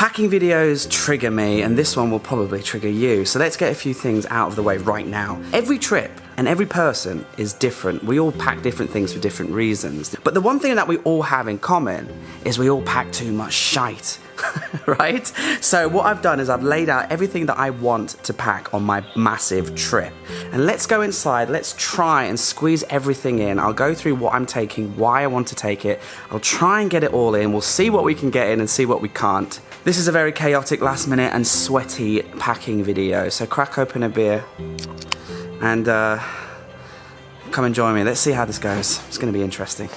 Packing videos trigger me, and this one will probably trigger you. So let's get a few things out of the way right now. Every trip and every person is different. We all pack different things for different reasons. But the one thing that we all have in common is we all pack too much shite, right? So what I've done is I've laid out everything that I want to pack on my massive trip. And let's go inside, let's try and squeeze everything in. I'll go through what I'm taking, why I want to take it. I'll try and get it all in. We'll see what we can get in and see what we can't. This is a very chaotic, last minute and sweaty packing video. So crack open a beer and come and join me. Let's see how this goes. It's going to be interesting.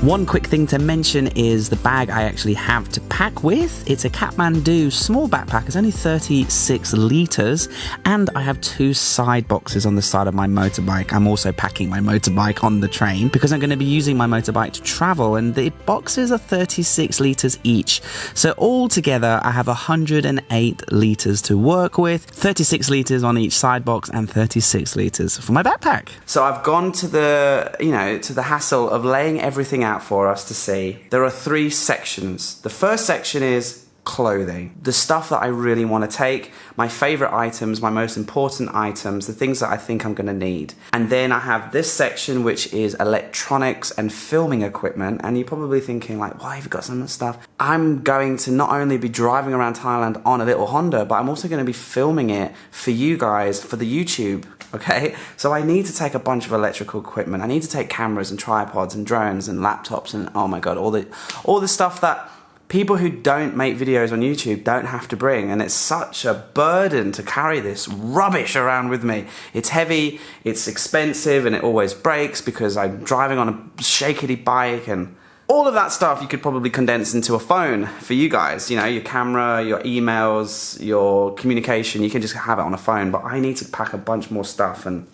One quick thing to mention is the bag I actually have to pack with. It's a Kathmandu small backpack. It's only 36 litres, and I have 2 side boxes on the side of my motorbike. I'm also packing my motorbike on the train because I'm going to be using my motorbike to travel, and the boxes are 36 litres each. So altogether, I have 108 litres to work with, 36 litres on each side box and 36 litres for my backpack. So I've gone to the hassle of laying everything out for us to see. There are 3 sections. The first section is clothing, the stuff that I really want to take, my favorite items, my most important items, the things that I think I'm going to need. And then I have this section which is electronics and filming equipment, and you're probably thinking like, why have you got some of this stuff? I'm going to not only be driving around Thailand on a little Honda, but I'm also going to be filming it for you guys for the YouTube. Okay, so I need to take a bunch of electrical equipment. I need to take cameras and tripods and drones and laptops and oh my god, all the stuff that people who don't make videos on YouTube don't have to bring, and it's such a burden to carry this rubbish around with me. It's heavy, it's expensive, and it always breaks because I'm driving on a shakety bike, and all of that stuff you could probably condense into a phone for you guys. You know, your camera, your emails, your communication, you can just have it on a phone. But I need to pack a bunch more stuff, and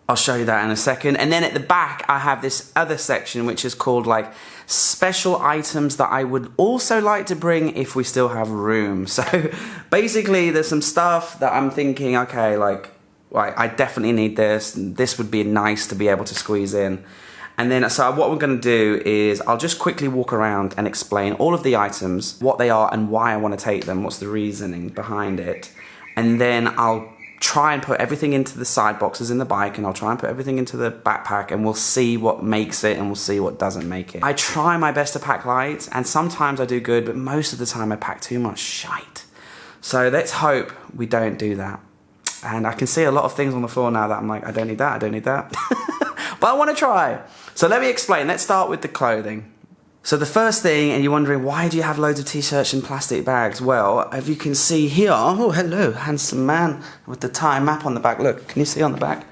I'll show you that in a second. And then at the back, I have this other section which is called like special items that I would also like to bring if we still have room. So basically there's some stuff that I'm thinking, okay, like, I definitely need this. This would be nice to be able to squeeze in. And then, so what we're going to do is I'll just quickly walk around and explain all of the items, what they are and why I want to take them, what's the reasoning behind it. And then I'll try and put everything into the side boxes in the bike, and I'll try and put everything into the backpack, and we'll see what makes it and we'll see what doesn't make it. I try my best to pack light, and sometimes I do good, but most of the time I pack too much shite. So let's hope we don't do that. And I can see a lot of things on the floor now that I'm like, I don't need that, I don't need that. But I want to try. So let me explain. Let's start with the clothing. So the first thing, and you're wondering, why do you have loads of t-shirts in plastic bags? Well, as you can see here, oh, hello, handsome man with the Thai map on the back. Look, can you see on the back?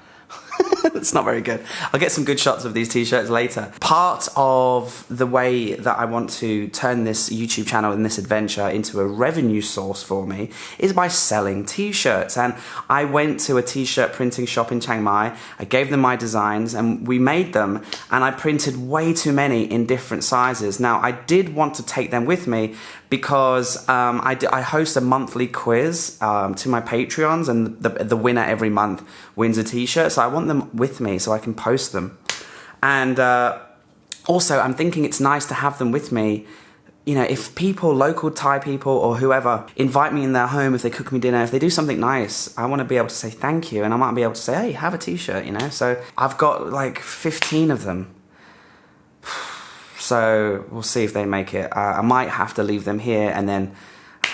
It's not very good. I'll get some good shots of these t-shirts later. Part of the way that I want to turn this YouTube channel and this adventure into a revenue source for me is by selling t-shirts. And I went to a t-shirt printing shop in Chiang Mai. I gave them my designs and we made them, and I printed way too many in different sizes. Now, I did want to take them with me because I host a monthly quiz to my Patreons, and the winner every month wins a t-shirt. So I want them with me so I can post them. And also, I'm thinking it's nice to have them with me. You know, if people, local Thai people or whoever, invite me in their home, if they cook me dinner, if they do something nice, I want to be able to say thank you. And I might be able to say, hey, have a t-shirt, you know. So I've got like 15 of them. So we'll see if they make it. I might have to leave them here and then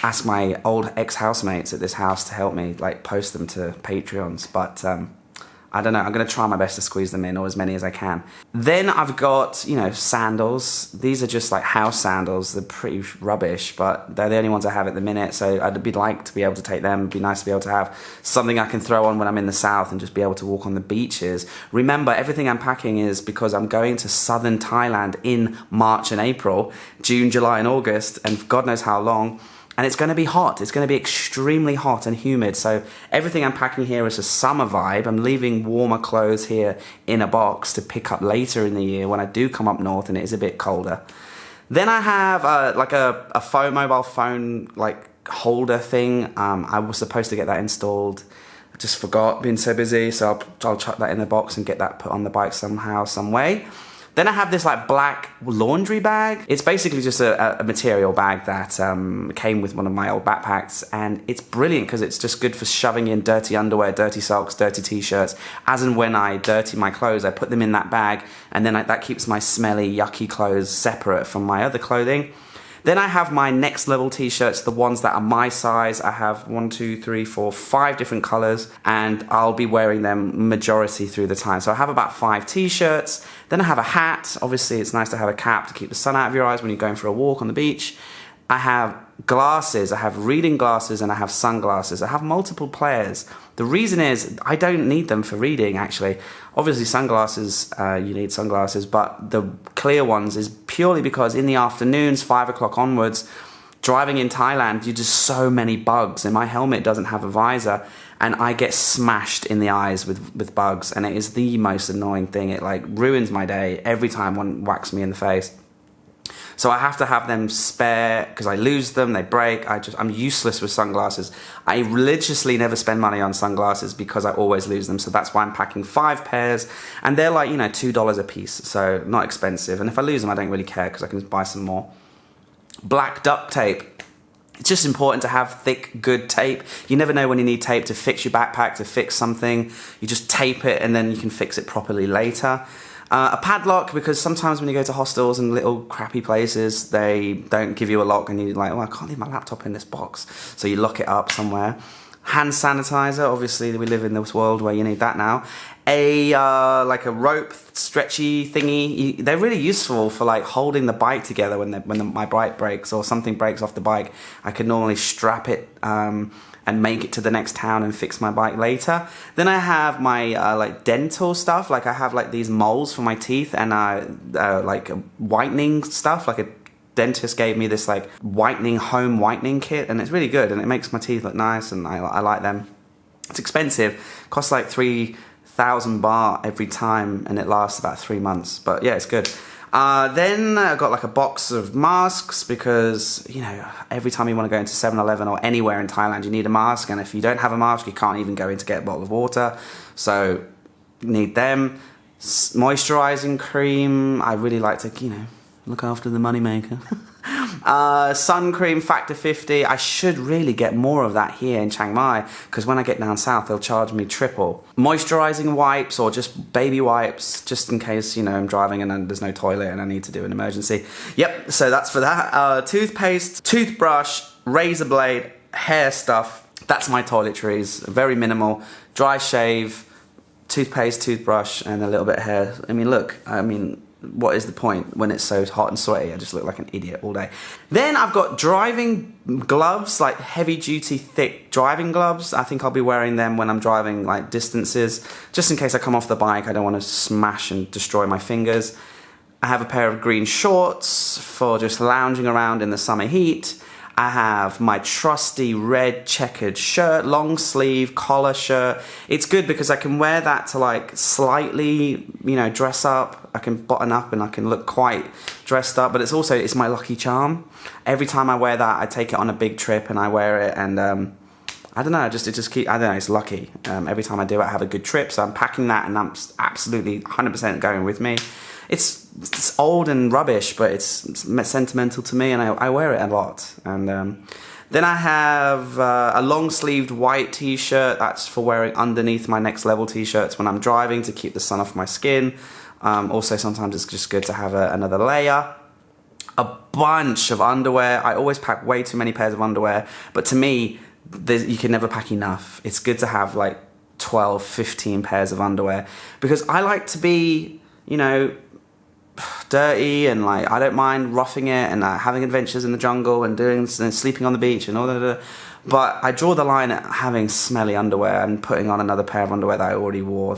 ask my old ex-housemates at this house to help me like post them to Patreons. But I don't know. I'm going to try my best to squeeze them in, or as many as I can. Then I've got, you know, sandals. These are just like house sandals. They're pretty rubbish, but they're the only ones I have at the minute. So I'd like to be able to take them. It'd be nice to be able to have something I can throw on when I'm in the south and just be able to walk on the beaches. Remember, everything I'm packing is because I'm going to southern Thailand in March and April, June, July and August, and God knows how long. And it's going to be hot. It's going to be extremely hot and humid. So everything I'm packing here is a summer vibe. I'm leaving warmer clothes here in a box to pick up later in the year when I do come up north and it is a bit colder. Then I have like a mobile phone like holder thing. I was supposed to get that installed. I just forgot, being so busy. So I'll chuck that in the box and get that put on the bike somehow, some way. Then I have this like black laundry bag. It's basically just a material bag that came with one of my old backpacks, and it's brilliant because it's just good for shoving in dirty underwear, dirty socks, dirty t-shirts. As and when I dirty my clothes, I put them in that bag, and then that keeps my smelly, yucky clothes separate from my other clothing. Then I have my next level t-shirts, the ones that are my size. I have 1, 2, 3, 4, 5 different colors, and I'll be wearing them majority through the time. So I have about 5 t-shirts. Then I have a hat. Obviously, it's nice to have a cap to keep the sun out of your eyes when you're going for a walk on the beach. I have glasses, I have reading glasses, and I have sunglasses. I have multiple pairs. The reason is I don't need them for reading, actually. Obviously, sunglasses, you need sunglasses, but the clear ones is purely because in the afternoons, 5 o'clock onwards, driving in Thailand, you just so many bugs, and my helmet doesn't have a visor, and I get smashed in the eyes with bugs, and it is the most annoying thing. It like ruins my day every time one whacks me in the face. So I have to have them spare because I lose them, they break. I'm useless with sunglasses. I religiously never spend money on sunglasses because I always lose them. So that's why I'm packing 5 pairs, and they're like, $2 a piece. So not expensive. And if I lose them, I don't really care because I can buy some more. Black duct tape. It's just important to have thick, good tape. You never know when you need tape to fix your backpack, to fix something. You just tape it and then you can fix it properly later. A padlock, because sometimes when you go to hostels and little crappy places, they don't give you a lock and you're like, I can't leave my laptop in this box. So you lock it up somewhere. Hand sanitizer, obviously we live in this world where you need that now. Like a rope, stretchy thingy. They're really useful for like holding the bike together when my bike breaks or something breaks off the bike. I can normally strap it and make it to the next town and fix my bike later. Then I have my like dental stuff. Like I have like these molds for my teeth and like whitening stuff. Like a dentist gave me this like home whitening kit, and it's really good and it makes my teeth look nice, and I like them. It's expensive. Costs like 3,000 baht every time, and it lasts about 3 months. But yeah, it's good. Then I got like a box of masks because, every time you want to go into 7-Eleven or anywhere in Thailand, you need a mask. And if you don't have a mask, you can't even go in to get a bottle of water. So, need them. Moisturizing cream. I really like to, look after the moneymaker. Sun cream factor 50. I should really get more of that here in Chiang Mai because when I get down south they'll charge me triple. Moisturizing wipes or just baby wipes just in case I'm driving and there's no toilet and I need to do an emergency. Yep, so that's for that. Toothpaste, toothbrush, razor blade, hair stuff. That's my toiletries. Very minimal. Dry shave, toothpaste, toothbrush, and a little bit of hair. What is the point when it's so hot and sweaty? I just look like an idiot all day. Then I've got driving gloves, like heavy duty thick driving gloves. I think I'll be wearing them when I'm driving like distances, just in case I come off the bike. I don't want to smash and destroy my fingers. I have a pair of green shorts for just lounging around in the summer heat. I have my trusty red checkered shirt, long sleeve collar shirt. It's good because I can wear that to like slightly, dress up. I can button up and I can look quite dressed up, but it's my lucky charm. Every time I wear that, I take it on a big trip and I wear it, and I don't know, it's lucky. Every time I do it, I have a good trip, so I'm packing that and I'm absolutely 100% going with me. It's old and rubbish, but it's sentimental to me, and I wear it a lot. And then I have a long-sleeved white t-shirt. That's for wearing underneath my next level t-shirts when I'm driving to keep the sun off my skin. Also, sometimes it's just good to have another layer. A bunch of underwear. I always pack way too many pairs of underwear, but to me, you can never pack enough. It's good to have like 12, 15 pairs of underwear because I like to be, dirty, and like I don't mind roughing it and having adventures in the jungle and sleeping on the beach and all that. But I draw the line at having smelly underwear and putting on another pair of underwear that I already wore.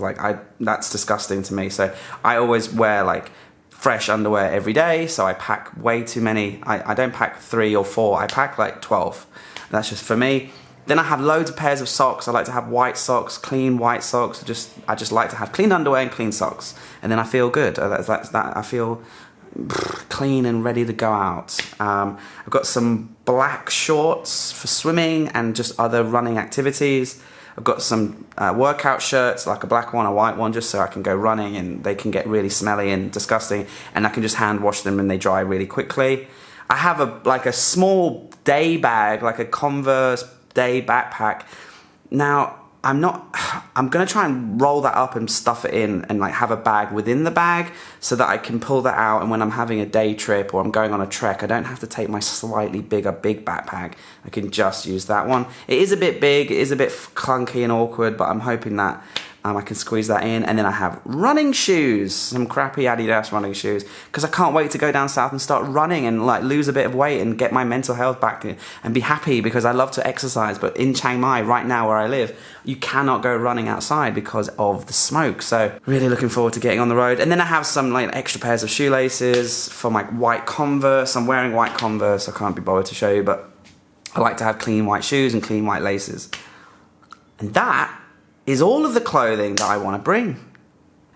That's disgusting to me. So I always wear like fresh underwear every day. So I pack way too many. I don't pack 3 or 4. I pack like 12. That's just for me. Then I have loads of pairs of socks. I like to have white socks, clean white socks. I just like to have clean underwear and clean socks, and then I feel good. I feel clean and ready to go out. I've got some black shorts for swimming and just other running activities. I've got some workout shirts, like a black one, a white one, just so I can go running and they can get really smelly and disgusting, and I can just hand wash them and they dry really quickly. I have a small day bag, like a Converse day backpack. Now, I'm going to try and roll that up and stuff it in and like have a bag within the bag so that I can pull that out, and when I'm having a day trip or I'm going on a trek, I don't have to take my slightly bigger big backpack. I can just use that one. It is a bit big, it is a bit clunky and awkward, but I'm hoping that I can squeeze that in. And then I have running shoes, some crappy Adidas running shoes, because I can't wait to go down south and start running and like lose a bit of weight and get my mental health back and be happy, because I love to exercise. But in Chiang Mai, right now where I live, you cannot go running outside because of the smoke. So really looking forward to getting on the road. And then I have some like extra pairs of shoelaces for my white Converse. I'm wearing white Converse, I can't be bothered to show you, but I like to have clean white shoes and clean white laces. And that is all of the clothing that I want to bring.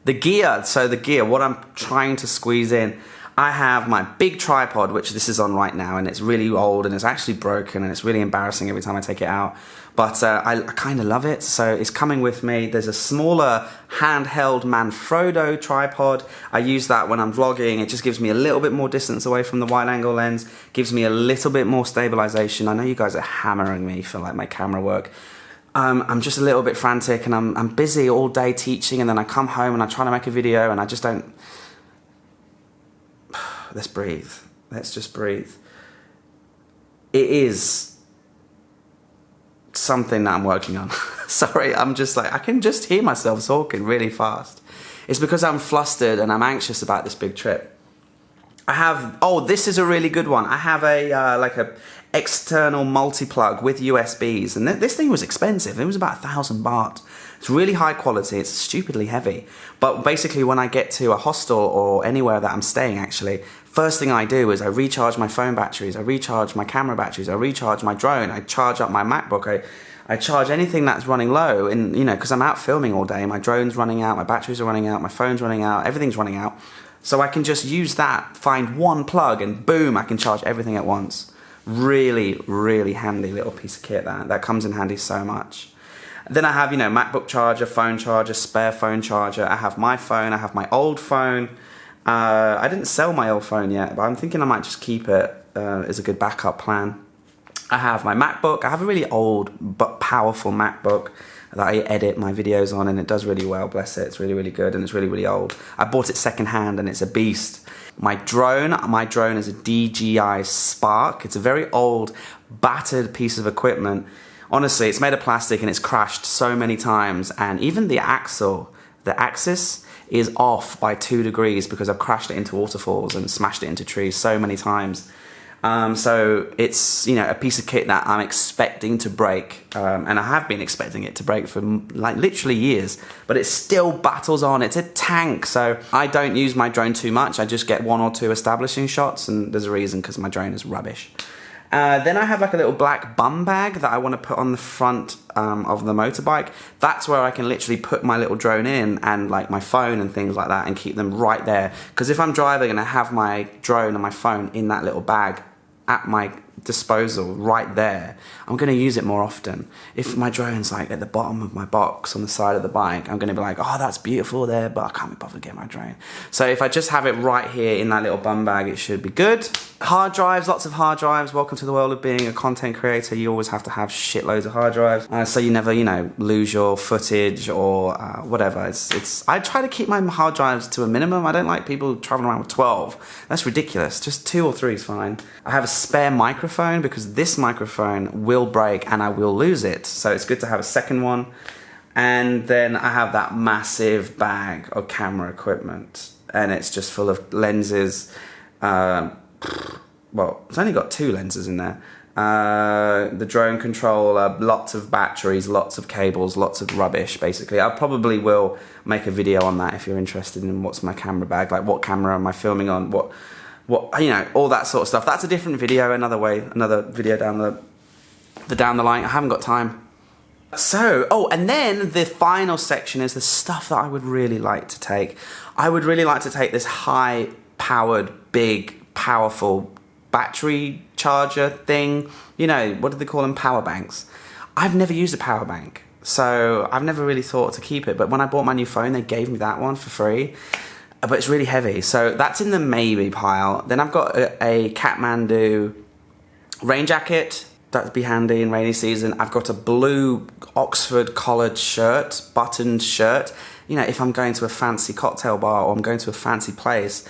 The gear, what I'm trying to squeeze in. I have my big tripod, which this is on right now, and it's really old and it's actually broken and it's really embarrassing every time I take it out. But I kind of love it, so it's coming with me. There's a smaller handheld Manfrotto tripod. I use that when I'm vlogging. It just gives me a little bit more distance away from the wide angle lens, gives me a little bit more stabilization. I know you guys are hammering me for like my camera work. I'm just a little bit frantic, and I'm busy all day teaching, and then I come home and I try to make a video and I just don't... Let's breathe. Let's just breathe. It is something that I'm working on. Sorry, I'm just like, I can just hear myself talking really fast. It's because I'm flustered and I'm anxious about this big trip. I have, this is a really good one. I have a external multi-plug with USBs, and this thing was expensive. It was about 1,000 baht. It's really high quality. It's stupidly heavy. But basically, when I get to a hostel or anywhere that I'm staying, actually, first thing I do is I recharge my phone batteries, I recharge my camera batteries, I recharge my drone, I charge up my MacBook, I charge anything that's running low, and because I'm out filming all day, my drone's running out, my batteries are running out, my phone's running out, everything's running out. So I can just use that, find one plug, and boom, I can charge everything at once. Really, really handy little piece of kit that comes in handy so much. Then I have, Macbook Charger, phone charger, spare phone charger. I have my phone, I have my old phone. I didn't sell my old phone yet, but I'm thinking I might just keep it as a good backup plan. I have my MacBook. I have a really old but powerful MacBook that I edit my videos on, and it does really well, bless it. It's really, really good, and it's really, really old. I bought it secondhand, and it's a beast. My drone is a DJI Spark. It's a very old, battered piece of equipment. Honestly, it's made of plastic, and it's crashed so many times, and even the axis is off by 2 degrees because I've crashed it into waterfalls and smashed it into trees so many times. So it's, a piece of kit that I'm expecting to break, and I have been expecting it to break for like literally years, but it still battles on. It's a tank, so I don't use my drone too much. I just get 1 or 2 establishing shots, and there's a reason, because my drone is rubbish. Then I have like a little black bum bag that I want to put on the front of the motorbike. That's where I can literally put my little drone in, and like my phone and things like that, and keep them right there. Because if I'm driving and I have my drone and my phone in that little bag at my disposal right there, I'm going to use it more often. If my drone's like at the bottom of my box on the side of the bike, I'm going to be like, oh, that's beautiful there, but I can't be bothered to get my drone. So if I just have it right here in that little bum bag, it should be good. Hard drives, lots of hard drives. Welcome to the world of being a content creator. You always have to have shitloads of hard drives, so you never, lose your footage or whatever. I try to keep my hard drives to a minimum. I don't like people traveling around with 12. That's ridiculous. Just 2 or 3 is fine. I have a spare microphone because this microphone will break and I will lose it. So it's good to have a second one. And then I have that massive bag of camera equipment, and it's just full of lenses. Well, it's only got 2 lenses in there. The drone controller, lots of batteries, lots of cables, lots of rubbish, basically. I probably will make a video on that if you're interested in what's my camera bag, like what camera am I filming on, what all that sort of stuff. That's a different video, another video down the line. I haven't got time. So, and then the final section is the stuff that I would really like to take. I would really like to take this high-powered, big, powerful battery charger thing. What do they call them? Power banks. I've never used a power bank. So I've never really thought to keep it. But when I bought my new phone, they gave me that one for free. But it's really heavy. So that's in the maybe pile. Then I've got a Kathmandu rain jacket. That'd be handy in rainy season. I've got a blue Oxford collared shirt, buttoned shirt. You know, if I'm going to a fancy cocktail bar or I'm going to a fancy place,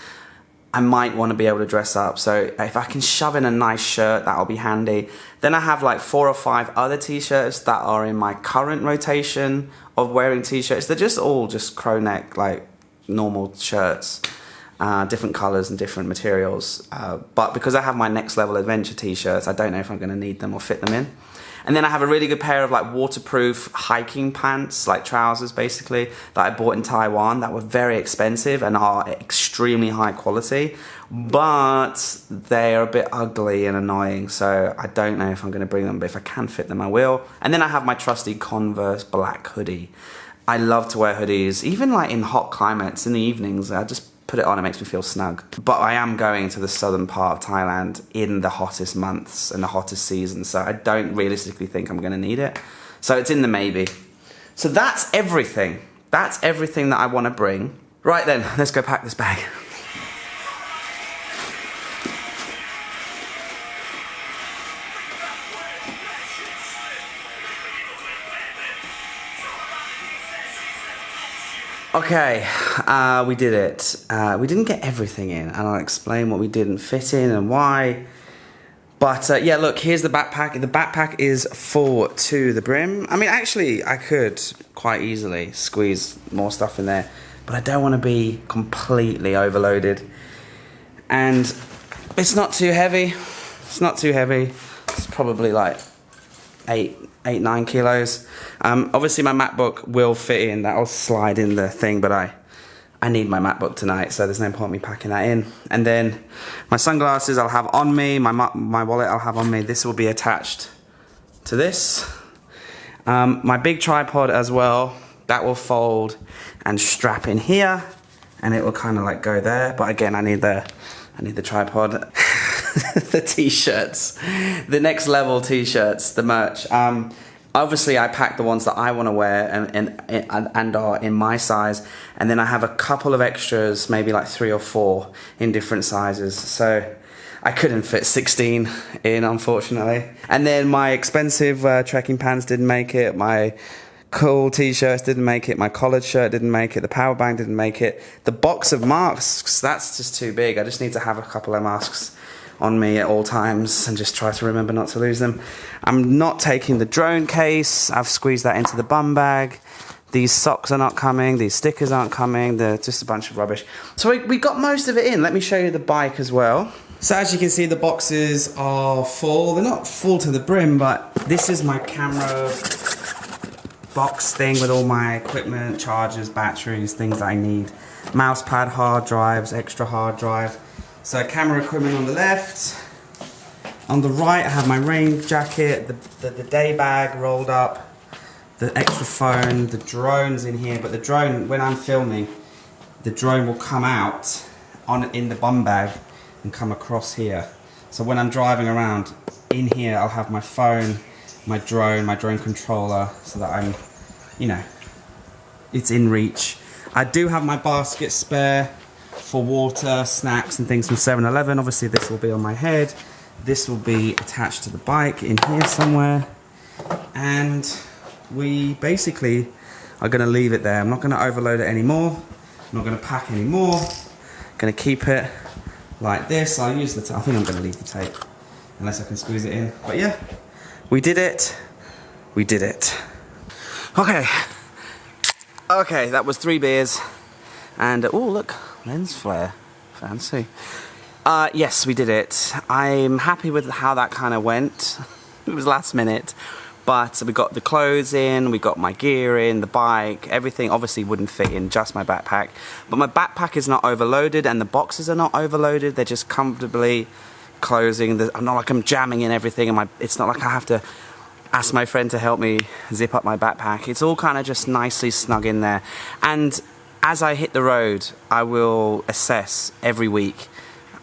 I might want to be able to dress up. So if I can shove in a nice shirt, that'll be handy. Then I have like 4 or 5 other t-shirts that are in my current rotation of wearing t-shirts. They're just all just crow neck, like normal shirts, different colors and different materials. But because I have my next level adventure t-shirts, I don't know if I'm going to need them or fit them in. And then I have a really good pair of like waterproof hiking pants, like trousers basically, that I bought in Taiwan that were very expensive and are extremely high quality, but they are a bit ugly and annoying, so I don't know if I'm going to bring them, but if I can fit them I will. And then I have my trusty Converse black hoodie. I love to wear hoodies, even like in hot climates in the evenings. I just put it on, it makes me feel snug. But I am going to the southern part of Thailand in the hottest months and the hottest season, so I don't realistically think I'm going to need it. So it's in the maybe. So that's everything. That's everything that I want to bring. Right then, let's go pack this bag. Okay, we did it. We didn't get everything in, and I'll explain what we didn't fit in and why. But yeah, look, here's the backpack. The backpack is full to the brim. I mean, actually, I could quite easily squeeze more stuff in there, but I don't want to be completely overloaded. And it's not too heavy. It's not too heavy. It's probably like 9 kilos. Obviously my MacBook will fit in, that'll slide in the thing, but I need my MacBook tonight, so there's no point me packing that in. And then my sunglasses I'll have on me, my wallet I'll have on me. This will be attached to this. My big tripod as well, that will fold and strap in here, and it will kind of like go there, but again I need the tripod. The t-shirts, the next level t-shirts, the merch. Obviously I packed the ones that I want to wear and are in my size, and then I have a couple of extras, maybe like 3 or 4 in different sizes, so I couldn't fit 16 in, unfortunately. And then my expensive trekking pants didn't make it, my cool t-shirts didn't make it, my collared shirt didn't make it, the power bank didn't make it, the box of masks, that's just too big. I just need to have a couple of masks on me at all times and just try to remember not to lose them. I'm not taking the drone case. I've squeezed that into the bum bag. These socks are not coming. These stickers aren't coming. They're just a bunch of rubbish. So we got most of it in. Let me show you the bike as well. So as you can see, the boxes are full. They're not full to the brim, but this is my camera box thing with all my equipment, chargers, batteries, things that I need. Mouse pad, hard drives, extra hard drive. So camera equipment on the left. On the right I have my rain jacket, the day bag rolled up, the extra phone, the drone's in here, but the drone, when I'm filming, the drone will come out in the bum bag and come across here. So when I'm driving around, in here I'll have my phone, my drone controller, so that I'm, you know, it's in reach. I do have my basket spare for water, snacks and things from 7-Eleven. Obviously this will be on my head. This will be attached to the bike in here somewhere. And we basically are going to leave it there. I'm not going to overload it anymore. I'm not going to pack anymore. I'm going to keep it like this. I'll use the tape. I think I'm going to leave the tape unless I can squeeze it in. But yeah, we did it. We did it. Okay. Okay, that was 3 beers. And, oh look, lens flare. Fancy. Yes, we did it. I'm happy with how that kind of went. It was last minute. But we got the clothes in, we got my gear in, the bike, everything obviously wouldn't fit in just my backpack. But my backpack is not overloaded and the boxes are not overloaded. They're just comfortably closing. I'm not like I'm jamming in everything. And it's not like I have to ask my friend to help me zip up my backpack. It's all kind of just nicely snug in there. And as I hit the road, I will assess every week.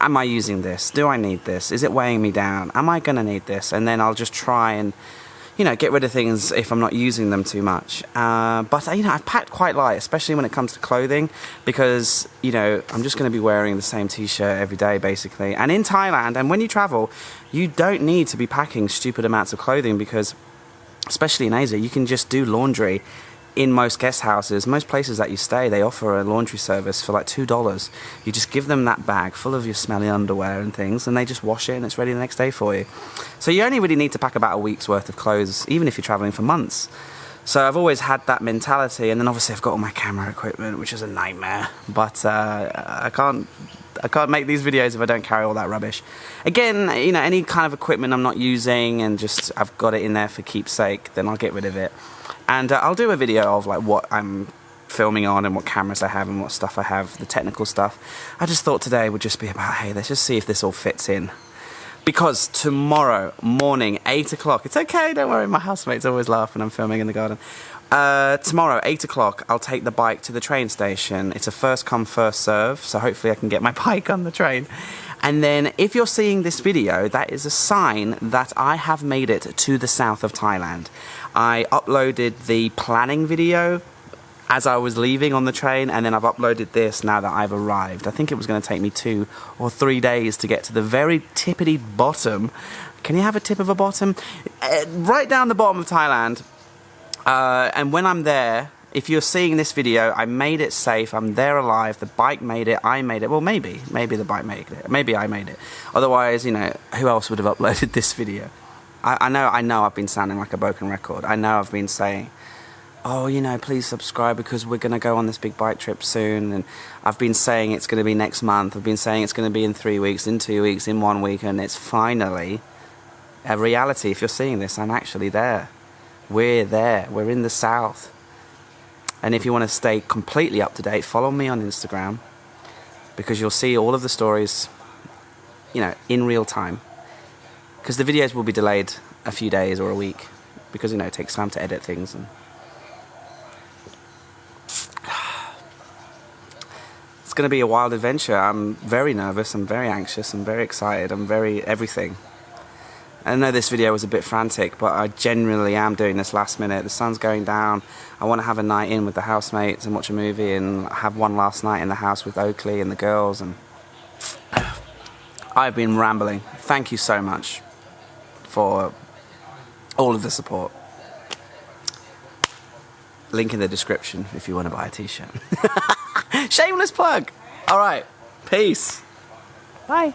Am I using this? Do I need this? Is it weighing me down? Am I going to need this? And then I'll just try and, you know, get rid of things if I'm not using them too much. But, you know, I've packed quite light, especially when it comes to clothing, because, you know, I'm just going to be wearing the same t-shirt every day, basically. And in Thailand, and when you travel, you don't need to be packing stupid amounts of clothing, because, especially in Asia, you can just do laundry in most guest houses. Most places that you stay, they offer a laundry service for like $2. You just give them that bag full of your smelly underwear and things, and they just wash it and it's ready the next day for you. So you only really need to pack about a week's worth of clothes, even if you're traveling for months. So I've always had that mentality, and then obviously I've got all my camera equipment, which is a nightmare. But I can't make these videos if I don't carry all that rubbish. Again, you know, any kind of equipment I'm not using and just I've got it in there for keepsake, then I'll get rid of it. And I'll do a video of like what I'm filming on and what cameras I have and what stuff I have, the technical stuff. I just thought today would just be about, hey, let's just see if this all fits in. Because tomorrow morning, 8 o'clock, it's okay, don't worry, my housemates always laugh when I'm filming in the garden. Tomorrow, 8 o'clock, I'll take the bike to the train station. It's a first come, first serve, so hopefully I can get my bike on the train. And then, if you're seeing this video, that is a sign that I have made it to the south of Thailand. I uploaded the planning video as I was leaving on the train, and then I've uploaded this now that I've arrived. I think it was going to take me 2 or 3 days to get to the very tippity bottom. Can you have a tip of a bottom? Right down the bottom of Thailand. And when I'm there, if you're seeing this video, I made it safe, I'm there alive, the bike made it, I made it. Well, maybe the bike made it, maybe I made it. Otherwise, you know, who else would have uploaded this video? I know I've been sounding like a broken record. I know I've been saying, oh, you know, please subscribe because we're going to go on this big bike trip soon. And I've been saying it's going to be next month. I've been saying it's going to be in 3 weeks, in 2 weeks, in 1 week. And it's finally a reality. If you're seeing this, I'm actually there. We're there. We're in the south. And if you want to stay completely up to date, follow me on Instagram, because you'll see all of the stories, you know, in real time. Because the videos will be delayed a few days or a week, because, you know, it takes time to edit things. And it's going to be a wild adventure. I'm very nervous, I'm very anxious, I'm very excited, I'm very everything. I know this video was a bit frantic, but I genuinely am doing this last minute. The sun's going down. I want to have a night in with the housemates and watch a movie and have one last night in the house with Oakley and the girls. And I've been rambling. Thank you so much for all of the support. Link in the description if you want to buy a t-shirt. Shameless plug. All right. Peace. Bye.